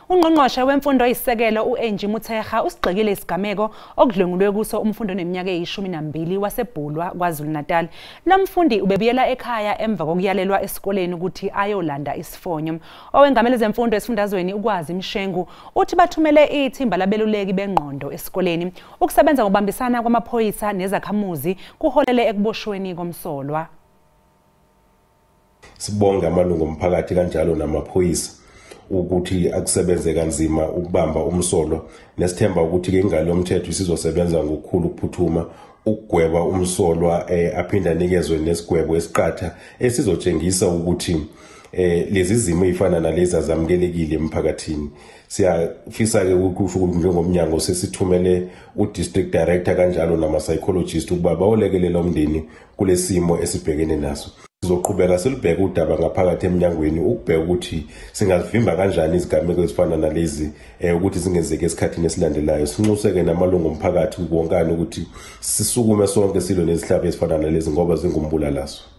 Ungqongqoshe wemfundo isisekelo uAngie Motshekga usigxekile isigameko okudlwengulwe kuso umfundo neminyaka eyi12 waseBhulwa KwaZulu-Natal. Lo mfundi ubebuyela ekhaya emva kokuyalelwa esikoleni ukuthi ayolanda isifonyo. Owengamele zemfundo esifundazweni uKwazi Mshengu uthi bathumele ithimba labeluleki bengqondo esikoleni. Ukusebenza ngokubambisana kwamaphoyisa nezakhamuzi kuholele ekuboshweni komsolwa. Sibonga amalungu omphakathi kanjalo namaphoyisa ukuthi akusebenze kanzima ukubamba umsolo nesithemba ukuthi ke ingalo yomthetho isizosebenza ngokukhulu ukuphuthuma ukugweba umsolwa aphinda nikezwe nesigwebo esiqatha esizotshengisa ukuthi lezi zimo ezifana nalezi azamukelekile emphakathini. Siyafisa ke ukusho ukuthi njengomnyango sesithumele udistrict director kanjalo nama psychologist ukuba bawolekelela umndeni kulesimo esibhekene naso. Sizoqhubeka silibheke udaba ngaphakathi eminyangweni ukubheka ukuthi singazivimba kanjani izigameko ezifana nalezi ukuthi zingenzeki esikhathini esilandelayo. Sinxuseke namalungu omphakathi ukuwonkana ukuthi sisukume sonke silwe nezihlaba ezifana nalezi ngoba zingumbulalazo.